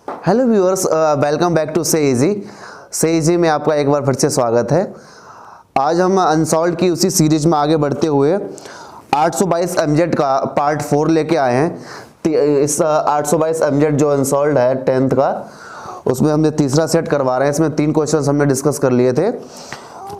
Hello viewers, welcome back to say easy में आपका एक बार फिर से स्वागत है। आज हम अनसॉल्व की उसी सीरीज में आगे बढ़ते हुए 822 एमजेड का पार्ट 4 लेके आए हैं। इस 822 एमजेड जो अनसॉल्व है 10th का, उसमें हमने तीसरा सेट करवा रहे हैं। इसमें 3 क्वेश्चन हमने डिस्कस कर लिए थे,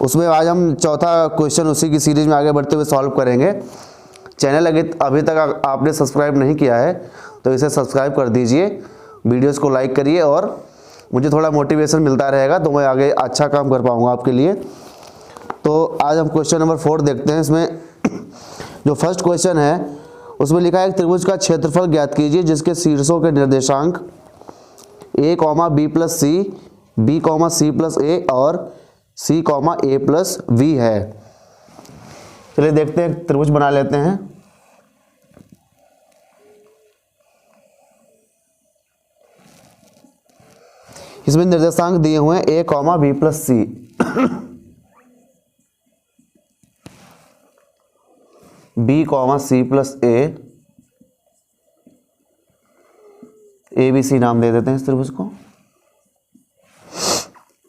उसमें आज हम चौथा क्वेश्चन उसी की सीरीज में आगे बढ़ते हुए सॉल्व करेंगे। चैनल अभी तक आपने सब्सक्राइब नहीं किया है तो इसे सब्सक्राइब कर दीजिए, वीडियोस को लाइक करिए और मुझे थोड़ा मोटिवेशन मिलता रहेगा तो मैं आगे अच्छा काम कर पाऊंगा आपके लिए। तो आज हम क्वेश्चन नंबर 4 देखते हैं। इसमें जो फर्स्ट क्वेश्चन है उसमें लिखा है एक त्रिभुज का क्षेत्रफल ज्ञात कीजिए जिसके शीर्षों के निर्देशांक a, b plus c, b, c plus a और c, a प्लस v है। चलिए देखते हैं, त्रिभुज बना लेते हैं। इसमें निर्देशांक दिए हुए हैं a, b plus c. b, c plus a b c नाम दे देते हैं इस त्रिभुज को।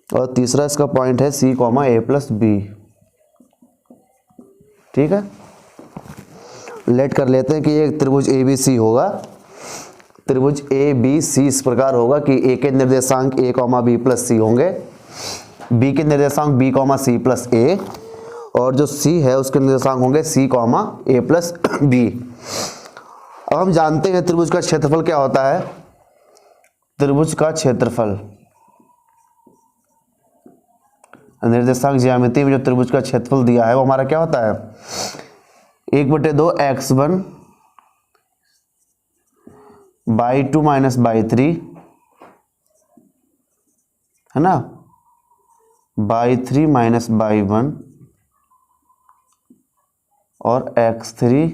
और तीसरा इसका पॉइंट है c, a प्लस b। ठीक है, लेट कर लेते हैं कि ये त्रिभुज ए बी सी होगा। त्रिभुज ए बी सी इस प्रकार होगा कि ए के निर्देशांक a, b प्लस सी होंगे, b के निर्देशांक b, c प्लस a और जो c है उसके निर्देशांक होंगे c, a प्लस b। अब हम जानते हैं त्रिभुज का क्षेत्रफल क्या होता है। त्रिभुज का क्षेत्रफल निर्देशांक ज्यामिति में जो त्रिभुज का क्षेत्रफल दिया है वो हमारा क्या होता है, 1/2 x1 बाई 2 माइनस बाई 3 है ना, बाई 3 माइनस बाई 1 और x3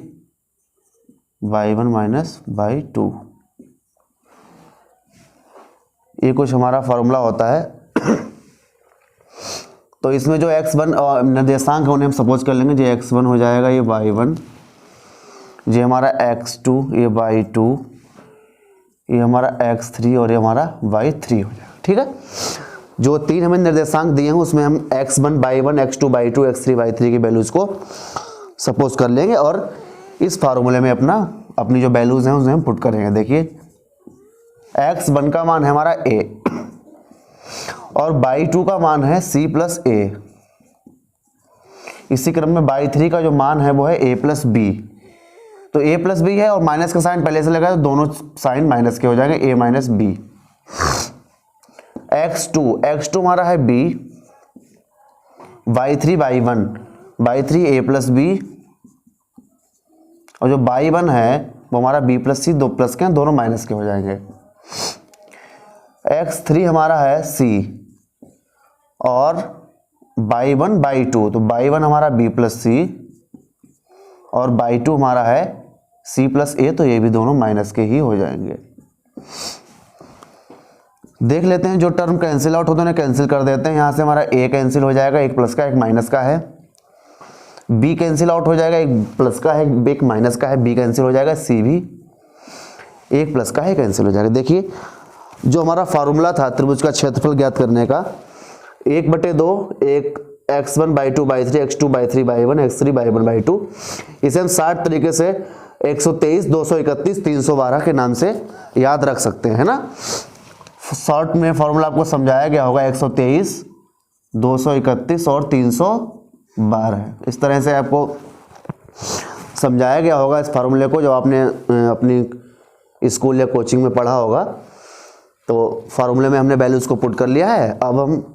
बाई 1 माइनस बाई 2। ये कुछ हमारा फॉर्मूला होता है। तो इसमें जो x1 निर्देशांक है उन्हें हम सपोज कर लेंगे, ये x1 हो जाएगा, ये y1, ये हमारा x2, ये y2, ये हमारा x3 और ये हमारा y3 हो जाएगा। ठीक है, जो 3 हमें निर्देशांक दिए हैं उसमें हम x1 y1, x2 y2, x3 y3 की वैल्यूज को सपोज कर लेंगे और इस फार्मूले में अपनी जो वैल्यूज हैं उसे हम पुट करेंगे। देखिए x1 का मान है हमारा a और y2 का मान है c प्लस a। इसी क्रम में y3 का जो मान है वो है a प्लस b। तो a प्लस b है और माइनस का साइन पहले से लगा तो दोनों साइन माइनस के हो जाएंगे, a माइनस b। x2 हमारा है b, y3 y3 a plus b और जो y1 है वो हमारा b प्लस सी, दो प्लस के हैं दोनों माइनस के हो जाएंगे। x3 हमारा है c और y1 y2, तो y1 हमारा b प्लस सी और y2 हमारा है c प्लस a, तो ये भी दोनों माइनस के ही हो जाएंगे। देख लेते हैं, जो टर्म कैंसिल आउट होते हैं कैंसिल कर देते हैं। यहाँ से हमारा a कैंसिल हो जाएगा, एक प्लस का एक माइनस का है, b कैंसिल आउट हो जाएगा, एक प्लस का है एक माइनस का है, b कैंसिल हो जाएगा, c भी एक प्लस का है कैंसिल हो जाएगा। देखिए जो हमारा फार्मूला था त्रिभुज का क्षेत्रफल ज्ञात करने का, 1/2 एक x1 by 2 by 3, x2 by 3 by 1, x3 by 1 by 2। इसे हम 60 तरीके से 123, 231, 312 के नाम से याद रख सकते हैं, है ना। शॉर्ट में फॉर्मूला आपको समझाया गया होगा, 123, 231 और 312। इस तरह से आपको समझाया गया होगा इस फार्मूले को, जब आपने अपनी स्कूल या कोचिंग में पढ़ा होगा। तो फार्मूले में हमने वैल्यूज को पुट कर लिया है। अब हम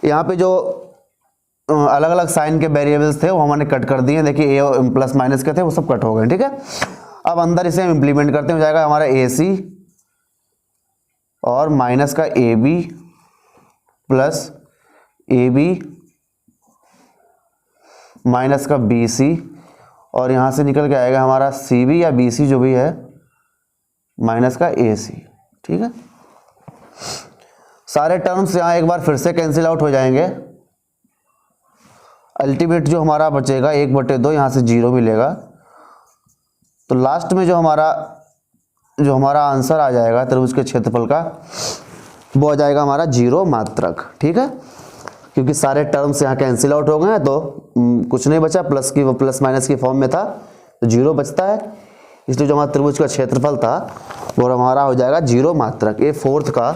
यहाँ पे जो अलग अलग साइन के वेरिएबल्स थे वो हमने कट कर दिए। देखिए ए प्लस माइनस के थे वो सब कट हो गए। ठीक है, अब अंदर इसे हम इम्प्लीमेंट करते हैं, हो जाएगा हमारा AC और माइनस का AB प्लस AB माइनस का BC और यहाँ से निकल के आएगा हमारा CB या BC जो भी है माइनस का AC। ठीक है, सारे टर्म्स यहाँ एक बार फिर से कैंसिल आउट हो जाएंगे। अल्टीमेट जो हमारा बचेगा 1/2, यहाँ से 0 मिलेगा। तो लास्ट में जो हमारा जो हमारा आंसर आ जाएगा त्रिभुज के क्षेत्रफल का वो आ जाएगा हमारा 0 मात्रक। ठीक है, क्योंकि सारे टर्म्स यहाँ कैंसिल आउट हो गए हैं तो कुछ नहीं बचा, प्लस माइनस की फॉर्म में था तो 0 बचता है, इसलिए जो हमारा त्रिभुज का क्षेत्रफल था वो हमारा हो जाएगा 0 मात्रक। ये फोर्थ का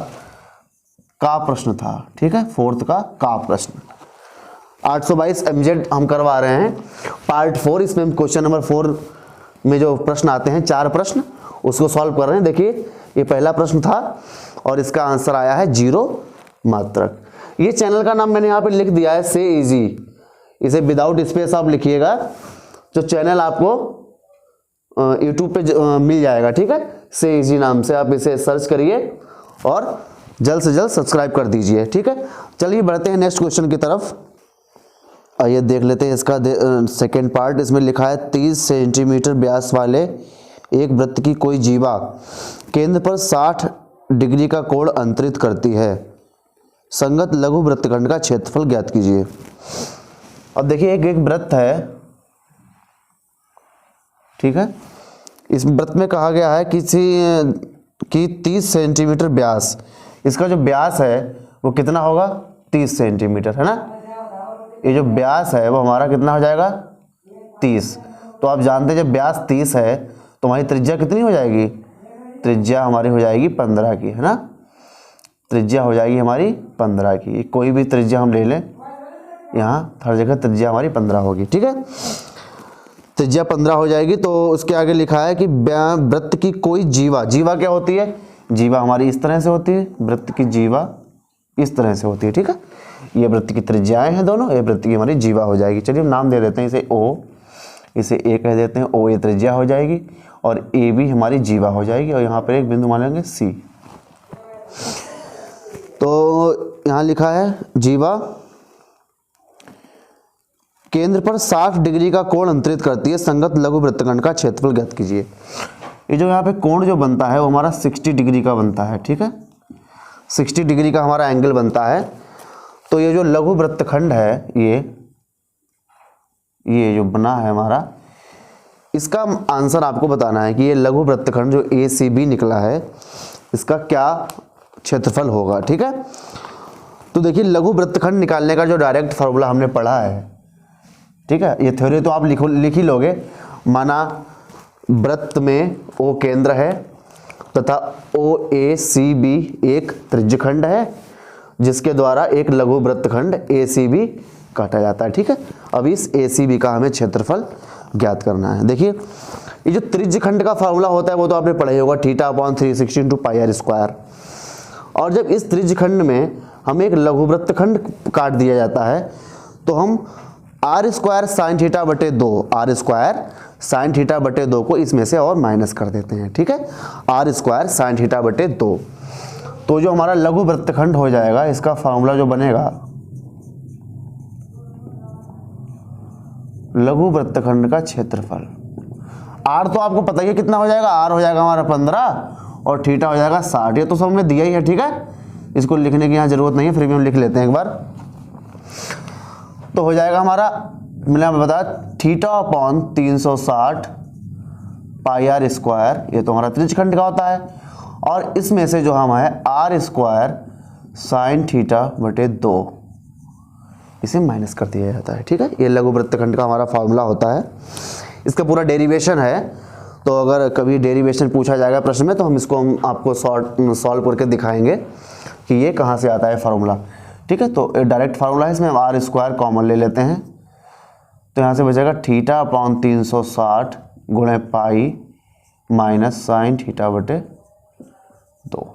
प्रश्न था। ठीक है, फोर्थ का प्रश्न 822 MZ हम करवा रहे हैं पार्ट 4। इसमें क्वेश्चन नंबर 4 में जो प्रश्न आते हैं 4 प्रश्न उसको सॉल्व कर रहे हैं। देखिए ये पहला प्रश्न था और इसका आंसर आया है 0 मात्रक। ये चैनल का नाम मैंने यहाँ पे लिख दिया है से इजी, इसे विदाउट स्पेस आप लिखिएगा, जो चैनल आपको यूट्यूब पे मिल जाएगा। ठीक है, से इजी नाम से आप इसे सर्च करिए और जल्द से जल्द सब्सक्राइब कर दीजिए। ठीक है, चलिए बढ़ते हैं नेक्स्ट क्वेश्चन की तरफ। आइए देख लेते हैं इसका सेकेंड पार्ट। इसमें लिखा है 30 सेंटीमीटर व्यास वाले एक वृत्त की कोई जीवा केंद्र पर 60 डिग्री का कोण अंतरित करती है, संगत लघु वृत्तखंड का क्षेत्रफल ज्ञात कीजिए। अब देखिए एक वृत्त है, ठीक है, इस वृत्त में कहा गया है कि 30 सेंटीमीटर व्यास, इसका जो व्यास है वो कितना होगा 30 सेंटीमीटर है ना। ये जो व्यास है वो हमारा कितना हो जाएगा 30। तो आप जानते हैं जब व्यास 30 है तो हमारी त्रिज्या कितनी हो जाएगी, त्रिज्या हमारी हो जाएगी 15 की, है ना। त्रिज्या हो जाएगी हमारी 15 की, कोई भी त्रिज्या हम ले लें, यहाँ हर जगह त्रिज्या हमारी 15 होगी। ठीक है, त्रिज्या 15 हो जाएगी। तो उसके आगे लिखा है कि वृत्त की कोई जीवा, जीवा क्या होती है, जीवा हमारी इस तरह से होती है, वृत्त की जीवा इस तरह से होती है। ठीक है, ये वृत्त की त्रिज्याएं हैं दोनों, ये वृत्त की हमारी जीवा हो जाएगी। चलिए नाम दे देते हैं इसे O, इसे A कह देते हैं, O ये त्रिज्या हो जाएगी और A भी हमारी जीवा हो जाएगी और यहाँ पर एक बिंदु मान लेंगे C। तो यहाँ लिखा है जीवा केंद्र पर 60 डिग्री का कोण अंतरित करती है, संगत लघु वृत्तखंड का क्षेत्रफल ज्ञात कीजिए। ये जो यहाँ पे कोण जो बनता है वो हमारा 60 डिग्री का बनता है। ठीक है, 60 डिग्री का हमारा एंगल बनता है। तो ये जो लघु वृत्तखंड है ये जो बना है हमारा, इसका आंसर आपको बताना है कि ये लघु वृत्तखंड जो ACB निकला है इसका क्या क्षेत्रफल होगा। ठीक है, तो देखिए लघु वृत्तखंड निकालने का जो डायरेक्ट फार्मूला हमने पढ़ा है, ठीक है, ये थ्योरी तो आप लिख ही लोगे। माना वृत्त में O केंद्र है तथा OACB एक त्रिज्यखंड है जिसके द्वारा एक लघु वृत्तखंड ACB काटा जाता है। ठीक है, अब इस ACB का हमें क्षेत्रफल ज्ञात करना है। देखिए ये जो त्रिज्यखंड का फार्मूला होता है वो तो आपने पढ़ा ही होगा, θ/360 × πr²। और जब इस त्रिज्यखंड में हमें एक लघु वृत्तखंड काट दिया जाता है तो हम r² sin θ/2, r² sin θ/2 को इसमें से और माइनस कर देते हैं। ठीक है, r² sin θ/2। तो जो हमारा लघु वृत्तखंड हो जाएगा इसका फार्मूला जो बनेगा, लघु वृत्तखंड का क्षेत्रफल, r तो आपको पता ही है कितना हो जाएगा, r हो जाएगा हमारा 15 और θ हो जाएगा 60। ये तो सब हमने दिया ही है। ठीक है, इसको लिखने की यहाँ जरूरत नहीं है, फिर भी हम लिख लेते हैं एक बार। तो हो जाएगा हमारा, मैंने बताया θ/360 πr², ये तो हमारा त्रिज्यखंड का होता है। और इसमें से जो हम है r² sin θ/2 इसे माइनस कर दिया जाता है। ठीक है, ये लघु वृत्तखंड का हमारा फार्मूला होता है। इसका पूरा डेरिवेशन है, तो अगर कभी डेरिवेशन पूछा जाएगा प्रश्न में तो हम आपको सॉल्व करके दिखाएंगे कि ये कहाँ से आता है फार्मूला। ठीक है, तो डायरेक्ट फार्मूला है, इसमें हम r² कॉमन ले लेते हैं तो यहाँ से बचेगा θ/360 × पाई माइनस sin θ/2।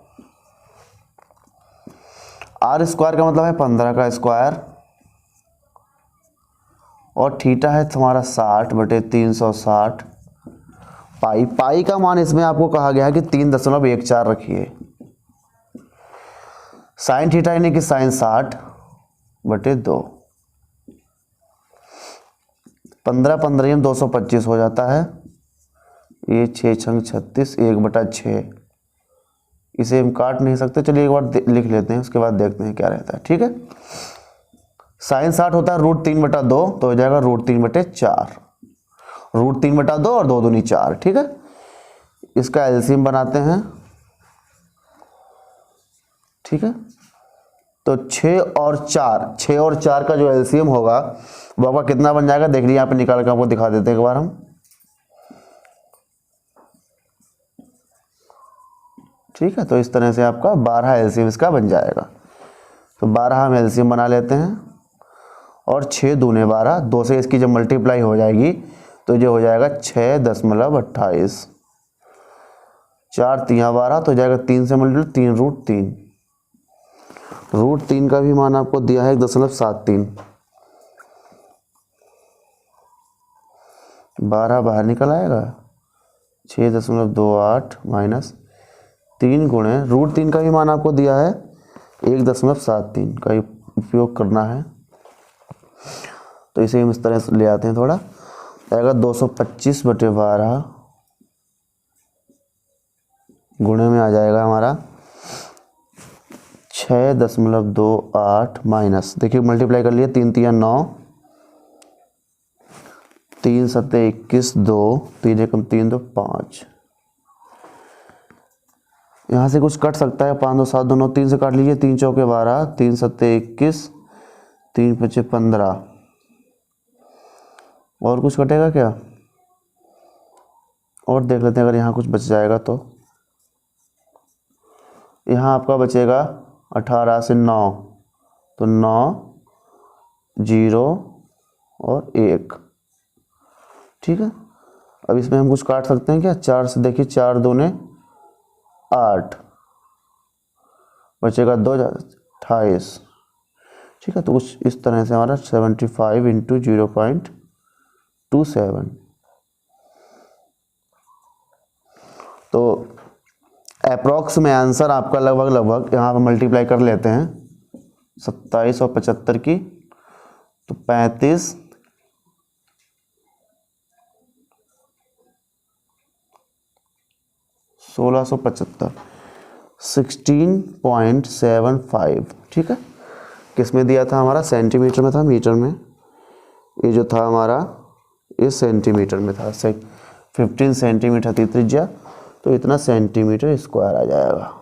r² का मतलब है 15 का स्क्वायर और थीटा है हमारा 60/360 पाई का मान इसमें आपको कहा गया है कि 3.14 रखिए। साइन थीटा यानी कि साइन 60/2, 15 225 हो जाता है। ये 6 छंग 36, 1/6। इसे हम काट नहीं सकते, चलिए एक बार लिख लेते हैं, उसके बाद देखते हैं क्या रहता है। ठीक है, साइन 60 होता है √3/2, तो हो जाएगा √3/4, √3/2 और 2 दूनी 4। ठीक है, इसका एलसीएम बनाते हैं, ठीक है। तो 6 और 4 का जो एलसीएम होगा वो आपका कितना बन जाएगा, देख लीजिए यहाँ पे निकाल के आपको दिखा देते हैं एक बार हम। ठीक है, तो इस तरह से आपका 12 एलसीएम इसका बन जाएगा। तो 12 हम एलसीएम बना लेते हैं और 6 दूने 12, 2 से इसकी जब मल्टीप्लाई हो जाएगी तो ये हो जाएगा 6.28, 4 3 12 तो हो जाएगा 3 से मल्टीप्लाई 3 √3 का भी मान आपको दिया है 1.73। 12 बाहर निकल आएगा, 6.28 माइनस 3 गुणे √3 का भी मान आपको दिया है 1.73 का उपयोग करना है। तो इसे हम इस तरह से ले आते हैं, थोड़ा आएगा 225/12 गुणे में आ जाएगा हमारा 6.28 माइनस, देखिए मल्टीप्लाई कर लिए, 3 3 9, 3 7 21 2, 3 1 3 2 5, यहाँ से कुछ कट सकता है, 5 2 7 2 9, 3 से काट लीजिए, 3 चौके 12, 3 7 21, 3 5 15, और कुछ कटेगा क्या, और देख लेते हैं अगर यहाँ कुछ बच जाएगा तो। यहाँ आपका बचेगा 18 से 9, तो 9 0 और 1, ठीक है। अब इसमें हम कुछ काट सकते हैं क्या, 4 से देखिए, 4 दूने 8, बचेगा 2 28, ठीक है। तो कुछ इस तरह से हमारा 75 इंटू 0.27, तो अप्रॉक्स में आंसर आपका लगभग यहाँ पर मल्टीप्लाई कर लेते हैं 27 और 75 की, तो 35 1675 16.75, ठीक है। किस में दिया था हमारा, सेंटीमीटर में था, मीटर में ये जो था हमारा ये सेंटीमीटर में था। 15 सेंटीमीटर थी त्रिज्या, तो इतना सेंटीमीटर स्क्वायर आ जाएगा।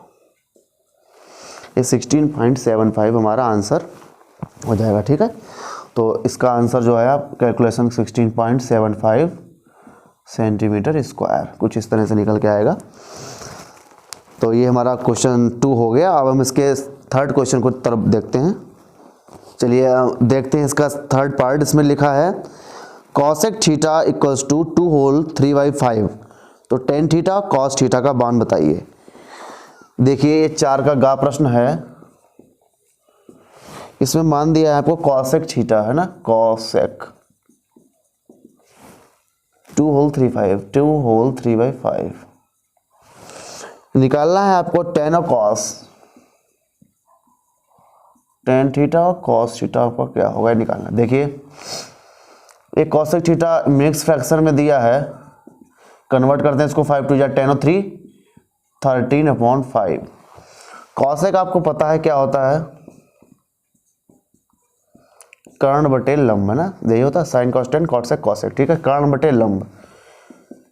ये 16.75 हमारा आंसर हो जाएगा, ठीक है। तो इसका आंसर जो है आप कैलकुलेशन 16.75 सेंटीमीटर स्क्वायर, कुछ इस तरह से निकल के आएगा। तो ये हमारा क्वेश्चन 2 हो गया। अब हम इसके थर्ड क्वेश्चन को तरफ देखते हैं। चलिए देखते हैं इसका थर्ड पार्ट। इसमें लिखा है cosec theta equals to 2 whole 3/5, तो टेन थीटा कॉस थीटा का मान बताइए। देखिए ये 4 का गा प्रश्न है, इसमें मान दिया है आपको कॉसेक थीटा, है ना, कॉसेक 2 होल 3/5 निकालना है आपको टेन और कॉस, टेन थीटा और कॉस थीटा आपका क्या होगा निकालना। देखिए एक कॉसेक थीटा मिक्स फ्रैक्शन में दिया है, कन्वर्ट करते हैं इसको, 5 2 10 और 3 13/5। कॉसेक आपको पता है क्या होता है, कर्ण बटे लंब, है ना, यही होता है साइन कॉस्टेंट कॉसेक कॉसेक, ठीक है। कर्ण बटे लंब,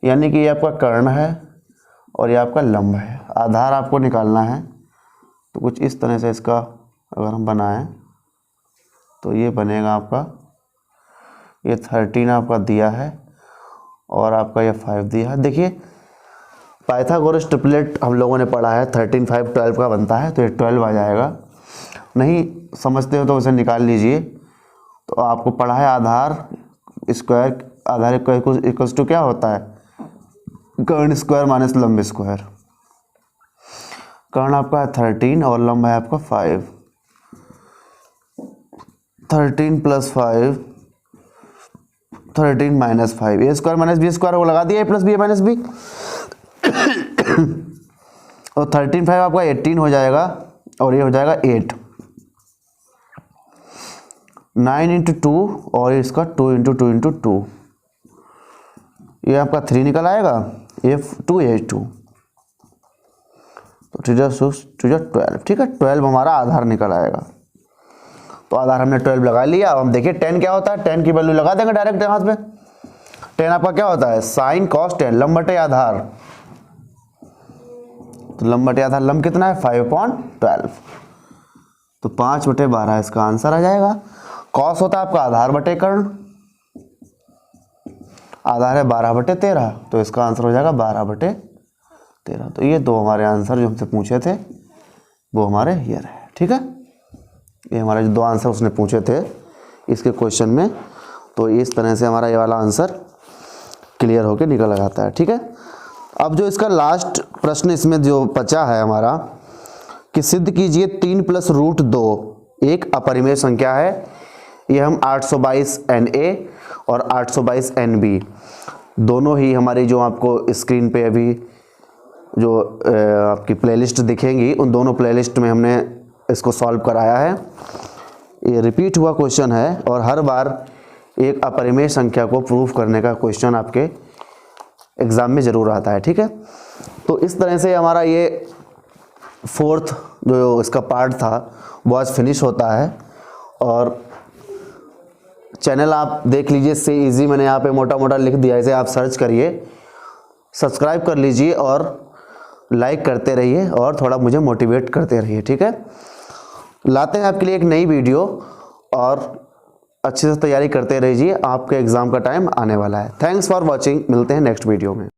यानी कि ये आपका कर्ण है और ये आपका लंब है। आधार आपको निकालना है, तो कुछ इस तरह से इसका अगर हम बनाएं तो ये बनेगा आपका, ये 13 आपका दिया है और आपका ये 5 दिया है। देखिए पाइथागोरस ट्रिपलेट हम लोगों ने पढ़ा है, 13 5 12 का बनता है, तो ये 12 आ जाएगा। नहीं समझते हो तो उसे निकाल लीजिए। तो आपको पढ़ा है आधार स्क्वायर, आधार इक्वल्स टू क्या होता है, कर्ण स्क्वायर माइनस लंब स्क्वायर। कर्ण आपका है 13 और लंब है आपका 5, 13 + 5 13 - 5, ए स्क्वायर माइनस बी स्क्वायर वो लगा दिया, ए प्लस बी माइनस बी, और 13 5 आपका 18 हो जाएगा और ये हो जाएगा 8, 9 × 2 और इसका 2 × 2 × 2, ये आपका 3 निकल आएगा, ये 2 ये 2, तो 3 6 2 12, ठीक है। 12 हमारा आधार निकल आएगा। तो आधार हमने 12 लगा लिया। अब हम देखिए 10 क्या होता है, 10 की वैल्यू लगा देंगे डायरेक्ट हाथ पे। 10 आपका क्या होता है, साइन कॉस 10 लंब बटे आधार, तो लंब बटे आधार, लंब कितना है 5/12, तो 5/12 इसका आंसर आ जाएगा। कॉस होता है आपका आधार बटे कर्ण, आधार है 12/13, तो इसका आंसर हो जाएगा 12/13। तो ये दो हमारे आंसर जो हमसे पूछे थे वो हमारे ये रहे। ठीक है, ये हमारे जो दो आंसर उसने पूछे थे इसके क्वेश्चन में, तो इस तरह से हमारा ये वाला आंसर क्लियर होके निकल जाता है। ठीक है, अब जो इसका लास्ट प्रश्न इसमें जो बचा है हमारा कि सिद्ध कीजिए 3 + √2 एक अपरिमेय संख्या है। ये हम 822 NA और 822 NB दोनों ही हमारी जो आपको स्क्रीन पे अभी जो आपकी प्लेलिस्ट दिखेंगी उन दोनों प्लेलिस्ट में हमने इसको सॉल्व कराया है। ये रिपीट हुआ क्वेश्चन है और हर बार एक अपरिमेय संख्या को प्रूफ करने का क्वेश्चन आपके एग्ज़ाम में ज़रूर आता है। ठीक है, तो इस तरह से हमारा ये 4th जो इसका पार्ट था वो आज फिनिश होता है। और चैनल आप देख लीजिए, इससे इजी मैंने यहाँ पे मोटा मोटा लिख दिया, इसे आप सर्च करिए, सब्सक्राइब कर लीजिए और लाइक करते रहिए और थोड़ा मुझे मोटिवेट करते रहिए। ठीक है, लाते हैं आपके लिए एक नई वीडियो और अच्छे से तैयारी करते रहिए, आपके एग्ज़ाम का टाइम आने वाला है। थैंक्स फॉर वॉचिंग, मिलते हैं नेक्स्ट वीडियो में।